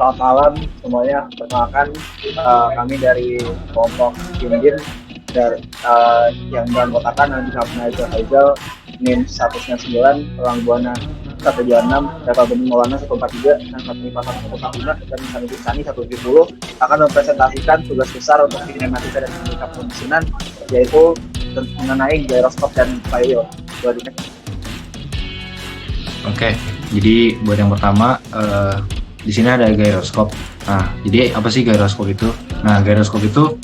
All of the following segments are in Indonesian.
Selamat malam semuanya. Perkenalkan kami dari kelompok Indin dari yang beranggotakan Andi Hafna Haizal, NIM 199, Pelang Buana 126, Data Bening Maulana 143, dan kami Pasar 145, dan Sani Sani 170 akan mempresentasikan tugas besar untuk kinematika dan kimika pemesinan, yaitu mengenai gyroskop dan flywheel. Oke, jadi buat yang pertama, di sini ada gyroskop. Nah, jadi apa sih gyroskop itu? Nah, gyroskop itu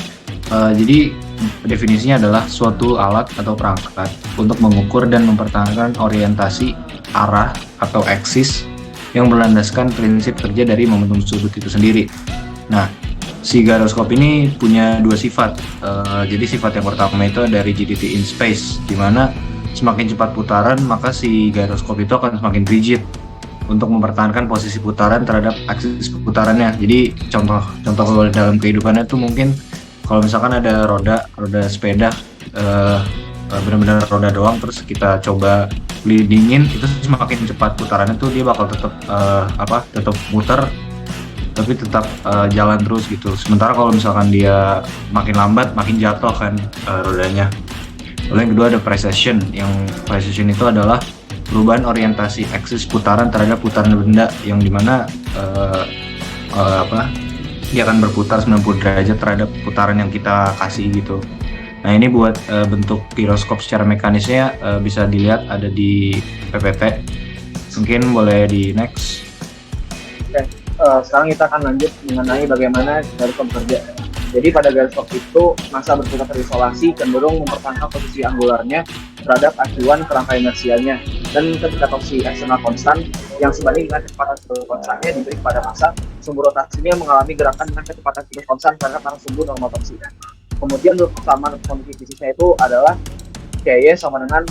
jadi definisinya adalah suatu alat atau perangkat untuk mengukur dan mempertahankan orientasi arah atau eksis yang berlandaskan prinsip kerja dari momentum sudut itu sendiri. Nah, si gyroskop ini punya dua sifat. Jadi sifat yang pertama itu ada rigidity in space, di mana semakin cepat putaran maka si gyroskop itu akan semakin rigid untuk mempertahankan posisi putaran terhadap aksis putarannya. Jadi contoh dalam kehidupannya tuh mungkin kalau misalkan ada roda sepeda benar-benar roda doang, terus kita coba leadingin, itu semakin cepat putarannya tuh dia bakal tetap tetap muter tapi tetap jalan terus gitu. Sementara kalau misalkan dia makin lambat makin jatuh kan rodanya. Lalu yang kedua ada precession. Yang precession itu adalah perubahan orientasi aksis putaran terhadap putaran benda, yang dimana dia akan berputar 90 derajat terhadap putaran yang kita kasih gitu. Nah, ini buat bentuk gyroskop secara mekanisnya bisa dilihat ada di PPT. Mungkin boleh di next. Oke, sekarang kita akan lanjut mengenai bagaimana gyroskop bekerja. Jadi pada gyroskop itu massa berputar terisolasi cenderung mempertahankan posisi anggularnya terhadap acuan kerangka inersianya, dan ketika torsi eksternal konstan yang sebanding dengan kecepatan sumbu konstannya diberi pada massa, sumbu rotasinya mengalami gerakan dengan kecepatan sumbu konstan karena sumbu normal torsi. Kemudian untuk persamaan kondisi fisiknya itu adalah Ky sama dengan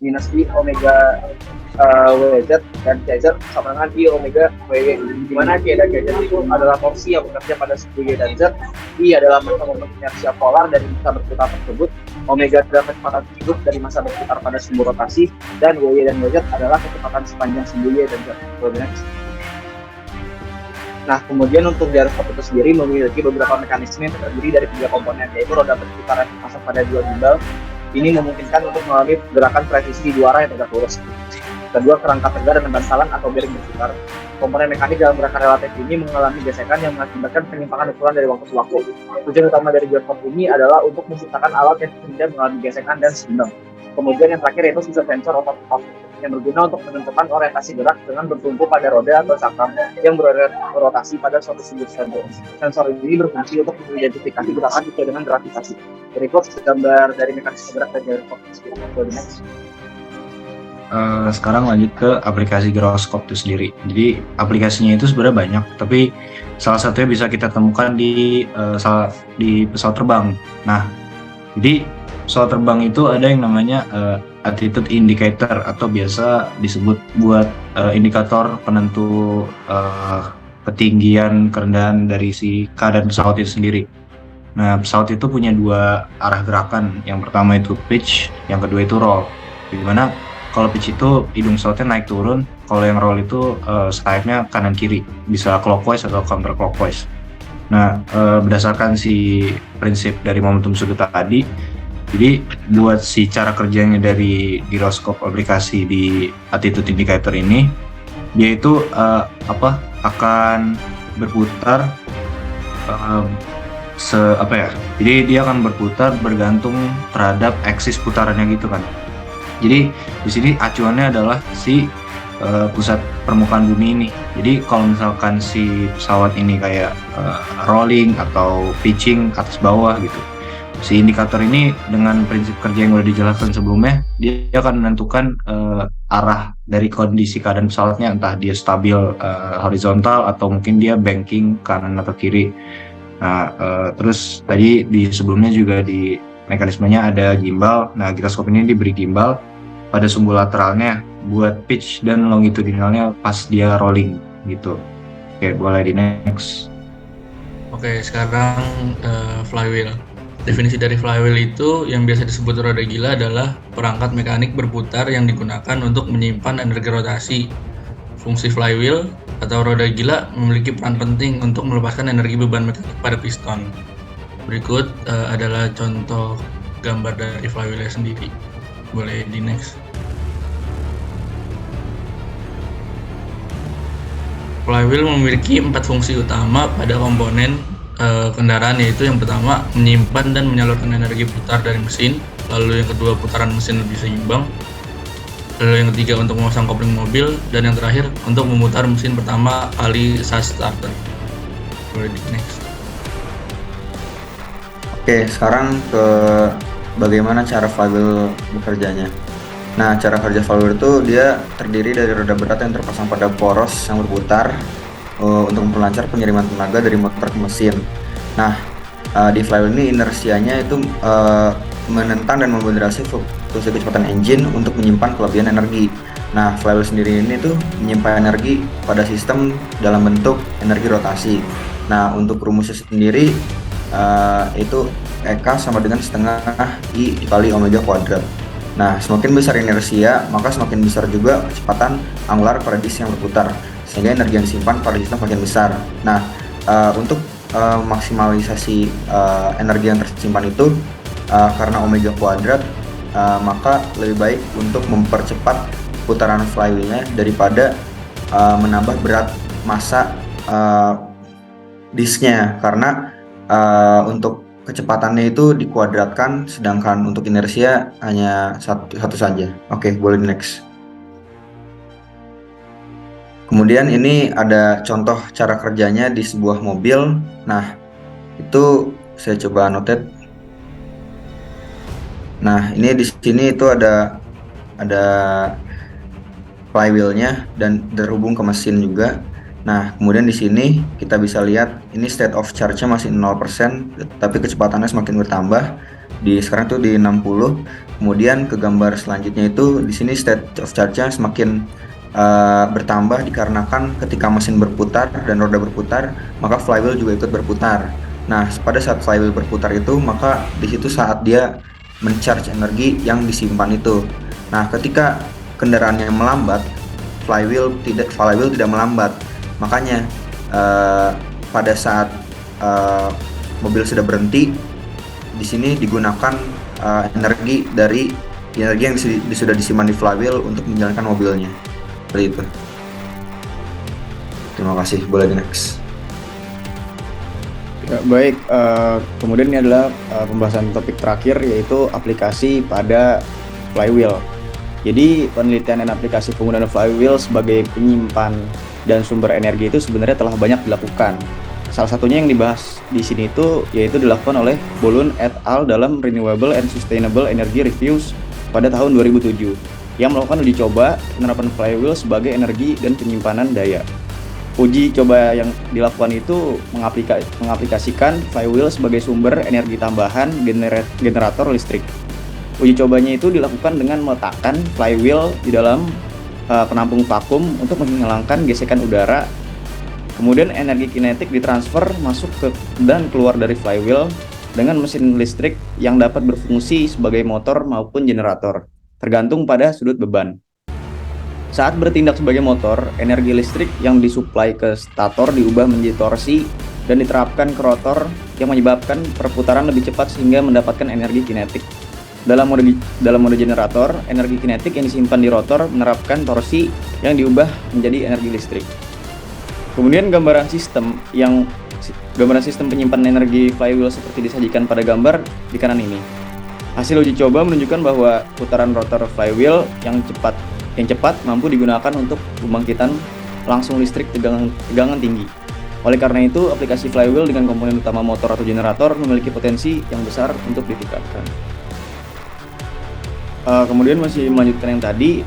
minus I omega WZ, dan Kz sama dengan I omega WY, di mana Ky dan Kz itu adalah torsi yang bekerja pada suku Y dan Z. I adalah massa momentum inersia polar dari massa berputar tersebut, omega adalah kecepatan hidup dari massa berputar pada sumbu rotasi, dan WY dan WZ adalah kecepatan sepanjang sumbu Y dan Z. Nah, kemudian untuk gyroskop itu sendiri memiliki beberapa mekanisme yang terdiri dari 3 komponen, yaitu roda berputar yang dipasang pada 2 gimbal. Ini memungkinkan untuk mengalami gerakan presisi di 2 arah yang tegak lurus. Kedua, kerangka tegak dan bantalan atau bearing berputar. Komponen mekanik dalam gerakan relatif ini mengalami gesekan yang mengakibatkan penyimpangan ukuran dari waktu ke waktu. Tujuan utama dari gyroskop ini adalah untuk menciptakan alat yang tidak mengalami gesekan dan seimbang. Kemudian yang terakhir yaitu sensor otot yang berguna untuk menentukan orientasi gerak dengan bertumpu pada roda atau cakram yang berotasi pada suatu sudut sensor. Sensor ini berfungsi untuk mengidentifikasi gerakan sesuai dengan gravitasi. Berikut gambar dari mekanisme gerak dan gyroskop. Sekarang lanjut ke aplikasi gyroskop itu sendiri. Jadi aplikasinya itu sebenarnya banyak, tapi salah satunya bisa kita temukan di pesawat terbang. Nah, jadi pesawat terbang itu ada yang namanya attitude indicator, atau biasa disebut buat indikator penentu ketinggian kerendahan dari si keadaan pesawat itu sendiri. Nah, pesawat itu punya 2 arah gerakan. Yang pertama itu pitch, yang kedua itu roll. Dimana kalau pitch itu hidung pesawatnya naik turun, kalau yang roll itu sayapnya kanan kiri, bisa clockwise atau counter clockwise. Nah, berdasarkan si prinsip dari momentum sudut tadi, jadi buat si cara kerjanya dari gyroskop aplikasi di attitude indicator ini, dia itu akan berputar jadi dia akan berputar bergantung terhadap eksis putarannya gitu kan. Jadi di sini acuannya adalah si pusat permukaan bumi ini. Jadi kalau misalkan si pesawat ini kayak rolling atau pitching atas bawah gitu, si indikator ini dengan prinsip kerja yang udah dijelaskan sebelumnya, dia akan menentukan arah dari kondisi keadaan pesawatnya, entah dia stabil horizontal atau mungkin dia banking kanan atau kiri. Nah, terus tadi di sebelumnya juga di mekanismenya ada gimbal. Nah, gyroskop ini diberi gimbal pada sumbu lateralnya buat pitch dan longitudinalnya pas dia rolling gitu. Oke, boleh di next. Oke, sekarang flywheel. Definisi dari flywheel itu yang biasa disebut roda gila adalah perangkat mekanik berputar yang digunakan untuk menyimpan energi rotasi. Fungsi flywheel atau roda gila memiliki peran penting untuk melepaskan energi beban mekanik pada piston. Berikut adalah contoh gambar dari flywheel sendiri. Boleh di next. Flywheel memiliki 4 fungsi utama pada komponen kendaraan, yaitu yang pertama menyimpan dan menyalurkan energi putar dari mesin, lalu yang kedua putaran mesin lebih seimbang, lalu yang ketiga untuk memasang kopling mobil, dan yang terakhir untuk memutar mesin pertama kali saat starter. Boleh di next. Oke, sekarang ke bagaimana cara flywheel bekerjanya. Nah, cara kerja flywheel itu dia terdiri dari roda berat yang terpasang pada poros yang berputar untuk memperlancar pengiriman tenaga dari motor ke mesin. Nah, di flywheel ini inersianya itu menentang dan memoderasi fluktuasi kecepatan engine untuk menyimpan kelebihan energi. Nah, flywheel sendiri ini tuh menyimpan energi pada sistem dalam bentuk energi rotasi. Nah, untuk rumusnya sendiri itu EK sama dengan setengah I dikali omega kuadrat. Nah, semakin besar inersia, maka semakin besar juga kecepatan angular pada disk yang berputar, sehingga energi yang disimpan pada sistem makin besar. Nah, untuk maksimalisasi energi yang tersimpan itu, karena omega kuadrat, maka lebih baik untuk mempercepat putaran flywheel-nya daripada menambah berat massa disknya, karena untuk kecepatannya itu dikuadratkan, sedangkan untuk inersia hanya satu saja. Oke, boleh next. Kemudian ini ada contoh cara kerjanya di sebuah mobil. Nah, itu saya coba annotate. Nah, ini di sini itu ada flywheel-nya dan terhubung ke mesin juga. Nah, kemudian di sini kita bisa lihat ini state of charge-nya masih 0%, tapi kecepatannya semakin bertambah. Sekarang tuh di 60. Kemudian ke gambar selanjutnya itu di sini state of charge-nya semakin bertambah dikarenakan ketika mesin berputar dan roda berputar, maka flywheel juga ikut berputar. Nah, pada saat flywheel berputar itu, maka di situ saat dia mencharge energi yang disimpan itu. Nah, ketika kendaraannya melambat, flywheel tidak melambat. Makanya pada saat mobil sudah berhenti, di sini digunakan energi yang sudah disimpan di flywheel untuk menjalankan mobilnya. Seperti itu. Terima kasih. Boleh di next. Ya, baik, kemudian ini adalah pembahasan topik terakhir, yaitu aplikasi pada flywheel. Jadi penelitian dan aplikasi penggunaan flywheel sebagai penyimpan dan sumber energi itu sebenarnya telah banyak dilakukan. Salah satunya yang dibahas di sini itu yaitu dilakukan oleh Bolun et al. Dalam Renewable and Sustainable Energy Reviews pada tahun 2007 yang melakukan uji coba penerapan flywheel sebagai energi dan penyimpanan daya. Uji coba yang dilakukan itu mengaplikasikan flywheel sebagai sumber energi tambahan generator listrik. Uji cobanya itu dilakukan dengan meletakkan flywheel di dalam penampung vakum untuk menghilangkan gesekan udara. Kemudian energi kinetik ditransfer masuk ke dan keluar dari flywheel dengan mesin listrik yang dapat berfungsi sebagai motor maupun generator, tergantung pada sudut beban. Saat bertindak sebagai motor, energi listrik yang disuplai ke stator diubah menjadi torsi dan diterapkan ke rotor yang menyebabkan perputaran lebih cepat sehingga mendapatkan energi kinetik. Dalam mode generator, energi kinetik yang disimpan di rotor menerapkan torsi yang diubah menjadi energi listrik. Kemudian gambaran sistem penyimpanan energi flywheel seperti disajikan pada gambar di kanan ini. Hasil uji coba menunjukkan bahwa putaran rotor flywheel yang cepat mampu digunakan untuk pembangkitan langsung listrik tegangan tinggi. Oleh karena itu, aplikasi flywheel dengan komponen utama motor atau generator memiliki potensi yang besar untuk ditingkatkan. Kemudian masih melanjutkan yang tadi,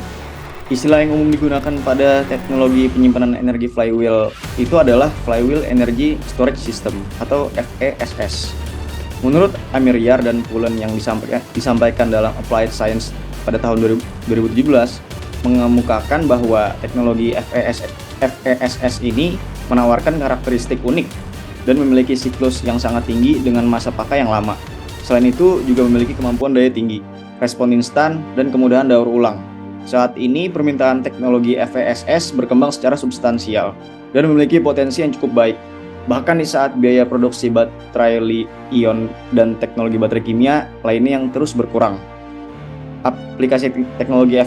istilah yang umum digunakan pada teknologi penyimpanan energi flywheel itu adalah Flywheel Energy Storage System atau FESS. Menurut Amir Yar dan Pullen yang disampaikan dalam Applied Science pada tahun 2017, mengemukakan bahwa teknologi FESS ini menawarkan karakteristik unik dan memiliki siklus yang sangat tinggi dengan masa pakai yang lama. Selain itu juga memiliki kemampuan daya tinggi, respon instan, dan kemudahan daur ulang. Saat ini permintaan teknologi FESS berkembang secara substansial dan memiliki potensi yang cukup baik. Bahkan di saat biaya produksi baterai li-ion dan teknologi baterai kimia lainnya yang terus berkurang. Aplikasi teknologi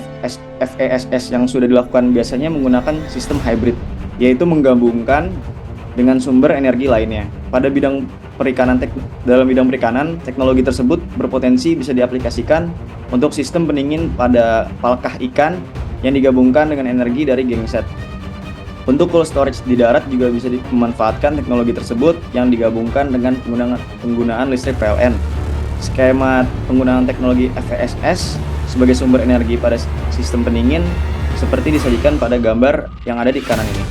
FESS yang sudah dilakukan biasanya menggunakan sistem hybrid, yaitu menggabungkan dengan sumber energi lainnya. Dalam bidang perikanan, teknologi tersebut berpotensi bisa diaplikasikan untuk sistem pendingin pada palkah ikan yang digabungkan dengan energi dari genset. Untuk cold storage di darat juga bisa dimanfaatkan teknologi tersebut yang digabungkan dengan penggunaan listrik PLN. Skema penggunaan teknologi FESS sebagai sumber energi pada sistem pendingin seperti disajikan pada gambar yang ada di kanan ini.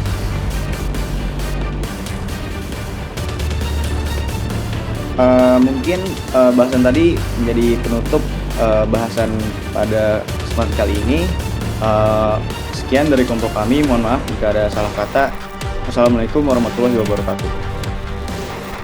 Mungkin bahasan tadi menjadi penutup bahasan pada kesempatan kali ini. Sekian dari kelompok kami, mohon maaf jika ada salah kata. Wassalamualaikum warahmatullahi wabarakatuh.